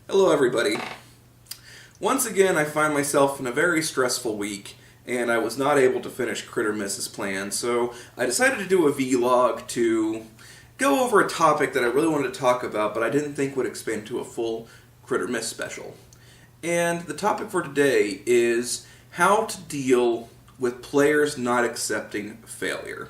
Hello everybody. Once again I find myself in a very stressful week and I was not able to finish Critter Miss as planned, so I decided to do a vlog to go over a topic that I really wanted to talk about but I didn't think would expand to a full Critter Miss special. And the topic for today is how to deal with players not accepting failure.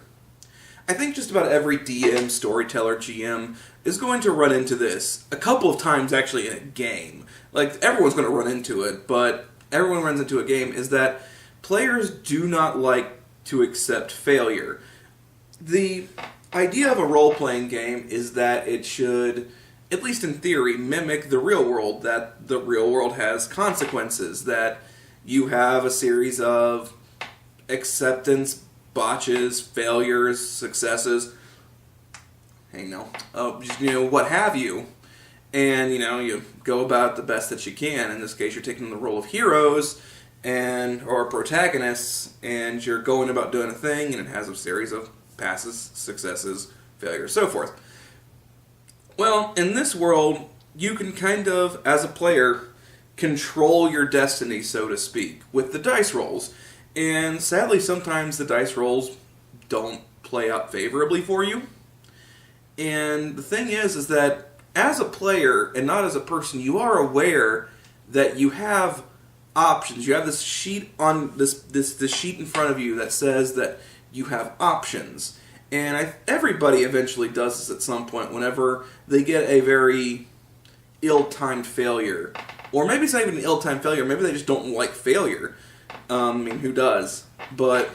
I think just about every DM, storyteller, GM is going to run into this a couple of times actually in a game. Like, everyone's going to run into it, but everyone runs into a game, is that players do not like to accept failure. The idea of a role-playing game is that it should, at least in theory, mimic the real world, that the real world has consequences, that you have a series of acceptance, botches, failures, successes, what have you. And, you go about it the best that you can. In this case, you're taking the role of heroes or protagonists, and you're going about doing a thing, and it has a series of passes, successes, failures, so forth. Well, in this world, you can kind of, as a player, control your destiny, so to speak, with the dice rolls. And sadly, sometimes the dice rolls don't play out favorably for you. And the thing is that as a player and not as a person, you are aware that you have options. You have this sheet on this sheet in front of you that says that you have options. And everybody eventually does this at some point whenever they get a very ill-timed failure. Or maybe it's not even an ill-timed failure, maybe they just don't like failure. Who does? But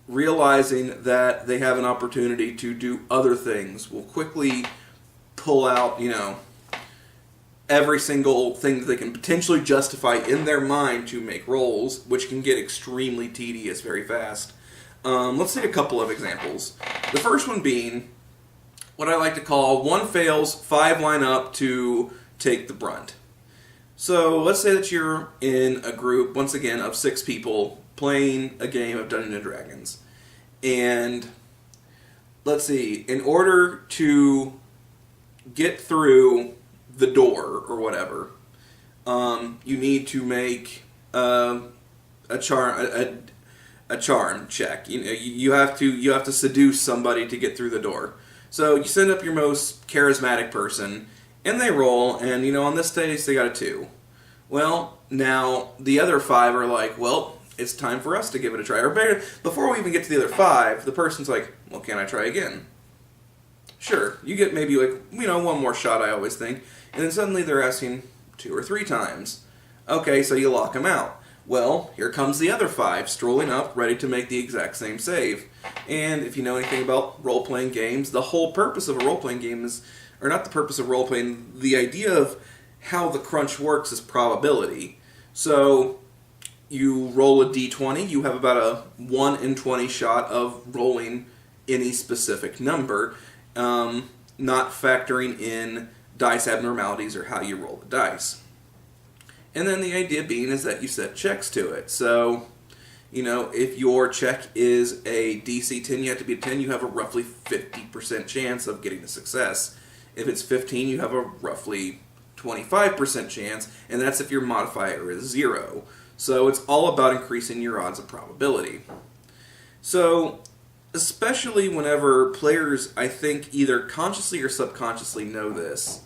realizing that they have an opportunity to do other things will quickly pull out, every single thing that they can potentially justify in their mind to make rolls, which can get extremely tedious very fast. Let's take a couple of examples. The first one being what I like to call 1 fails, 5 line up to take the brunt. So let's say that you're in a group, once again, of 6 people playing a game of Dungeons & Dragons. And let's see, in order to get through the door or whatever, you need to make a charm check. You have to seduce somebody to get through the door. So you send up your most charismatic person, and they roll, and, on this stage, they got a 2. Well, now, the other 5 are like, well, it's time for us to give it a try. Or better, before we even get to the other 5, the person's like, well, can I try again? Sure, you get maybe, one more shot, I always think. And then suddenly they're asking 2 or 3 times. Okay, so you lock them out. Well, here comes the other 5, strolling up, ready to make the exact same save. And if you know anything about role-playing games, the whole purpose of a role-playing game is, or not the purpose of role-playing, the idea of how the crunch works is probability. So you roll a d20, you have about a 1 in 20 shot of rolling any specific number, not factoring in dice abnormalities or how you roll the dice. And then the idea being is that you set checks to it. So, if your check is a DC 10, you have to be a 10, you have a roughly 50% chance of getting a success. If it's 15, you have a roughly 25% chance, and that's if your modifier is 0. So it's all about increasing your odds of probability. So, especially whenever players, I think, either consciously or subconsciously know this,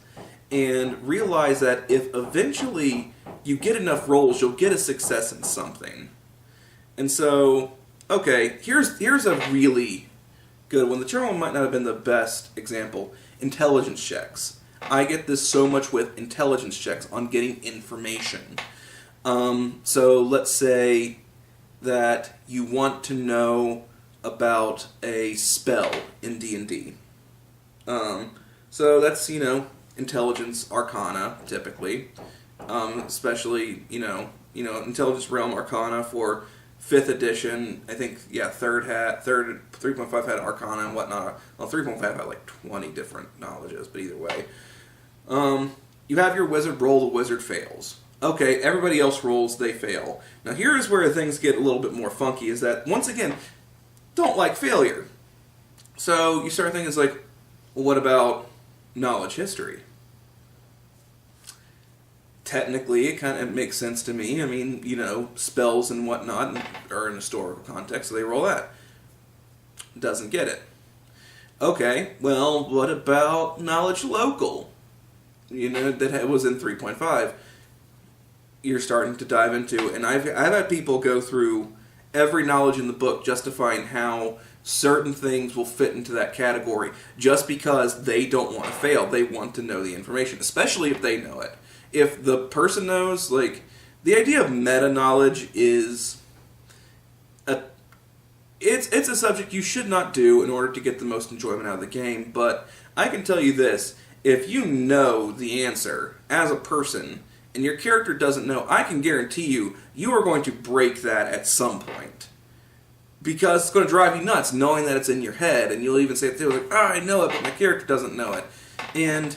and realize that if eventually you get enough rolls, you'll get a success in something. And so, okay, here's a really good one. The term one might not have been the best example. Intelligence checks. I get this so much with intelligence checks on getting information. So let's say that you want to know about a spell in D&D. So that's, intelligence arcana, typically. Especially, intelligence realm arcana for 5th edition, I think, 3.5 had Arcana and whatnot. Well, 3.5 had like 20 different knowledges, but either way. You have your wizard roll, the wizard fails. Okay, everybody else rolls, they fail. Now here is where things get a little bit more funky, is that, once again, don't like failure. So you start thinking, well, what about knowledge history? technically, it kind of makes sense to me. I mean, spells and whatnot are in a historical context, so they roll that. Doesn't get it. Okay, well, what about knowledge local? That was in 3.5. You're starting to dive into, and I've had people go through every knowledge in the book justifying how certain things will fit into that category just because they don't want to fail. They want to know the information, especially if they know it. If the person knows, the idea of meta-knowledge is it's a subject you should not do in order to get the most enjoyment out of the game, but I can tell you this, if you know the answer as a person and your character doesn't know, I can guarantee you are going to break that at some point. Because it's going to drive you nuts knowing that it's in your head, and you'll even say, I know it, but my character doesn't know it. And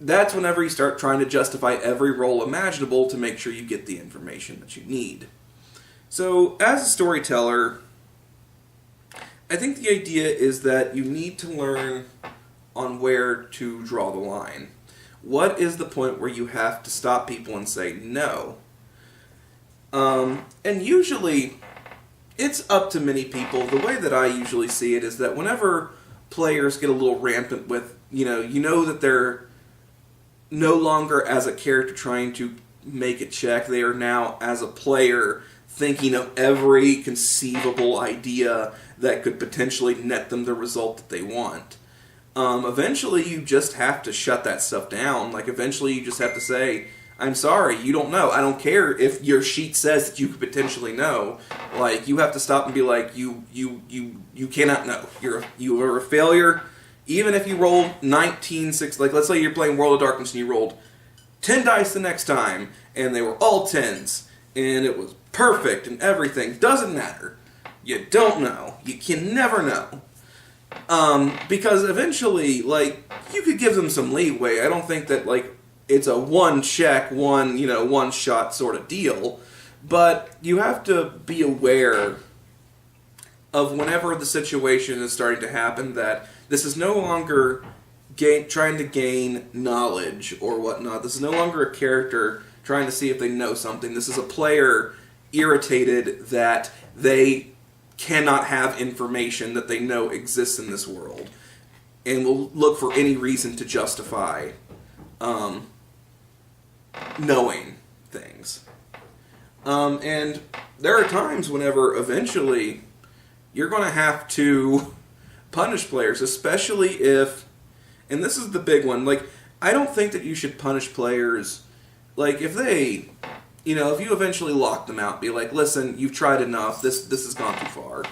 that's whenever you start trying to justify every role imaginable to make sure you get the information that you need. So, as a storyteller, I think the idea is that you need to learn on where to draw the line. What is the point where you have to stop people and say no? And usually, it's up to many people. The way that I usually see it is that whenever players get a little rampant with, you know that they're no longer as a character trying to make a check, they are now as a player thinking of every conceivable idea that could potentially net them the result that they want. Eventually you just have to shut that stuff down. Eventually you just have to say, I'm sorry, you don't know. I don't care if your sheet says that you could potentially know. You have to stop and be like, you cannot know. You are a failure. Even if you rolled 19-6, let's say you're playing World of Darkness and you rolled 10 dice the next time, and they were all 10s, and it was perfect and everything. Doesn't matter. You don't know. You can never know. Because eventually, you could give them some leeway. I don't think that, it's a one check, one shot sort of deal. But you have to be aware of whenever the situation is starting to happen that this is no longer trying to gain knowledge or whatnot. This is no longer a character trying to see if they know something. This is a player irritated that they cannot have information that they know exists in this world and will look for any reason to justify knowing things. And there are times whenever eventually you're going to have to punish players, especially if, and this is the big one, I don't think that you should punish players, if they, if you eventually lock them out, be like, listen, you've tried enough, this has gone too far.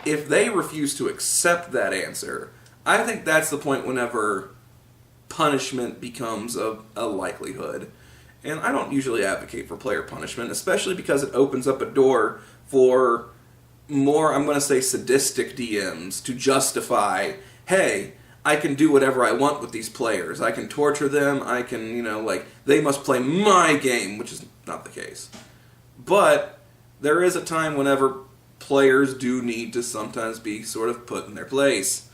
If they refuse to accept that answer, I think that's the point whenever punishment becomes a likelihood. And I don't usually advocate for player punishment, especially because it opens up a door for more, I'm going to say, sadistic DMs to justify, hey, I can do whatever I want with these players. I can torture them. I can, they must play my game, which is not the case. But there is a time whenever players do need to sometimes be sort of put in their place.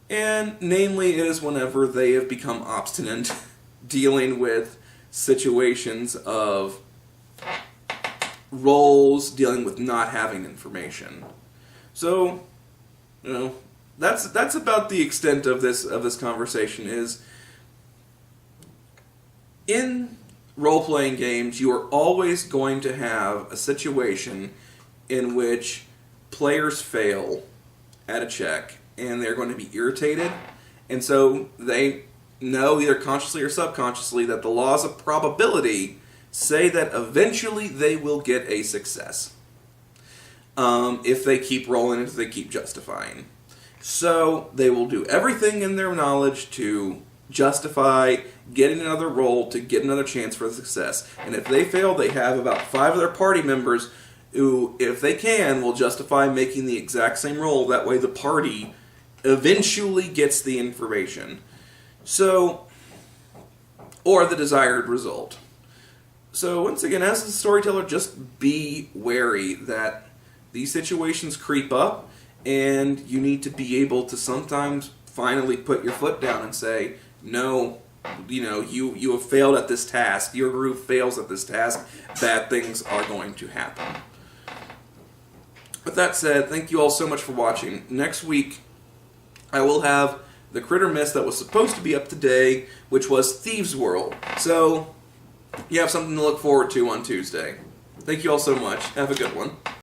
And namely, it is whenever they have become obstinate dealing with situations of roles, dealing with not having information. So, that's about the extent of this conversation. Is in role-playing games, you are always going to have a situation in which players fail at a check, and they're going to be irritated, and so they know, either consciously or subconsciously, that the laws of probability say that eventually they will get a success. If they keep rolling, if they keep justifying. So they will do everything in their knowledge to justify getting another roll, to get another chance for success. And if they fail, they have about 5 of their party members who, if they can, will justify making the exact same roll. That way the party eventually gets the information. So, or the desired result. So once again, as a storyteller, just be wary that these situations creep up, and you need to be able to sometimes finally put your foot down and say, no, you have failed at this task, your group fails at this task, bad things are going to happen. With that said, thank you all so much for watching. Next week, I will have the Critter Mist that was supposed to be up today, which was Thieves World. So, you have something to look forward to on Tuesday. Thank you all so much. Have a good one.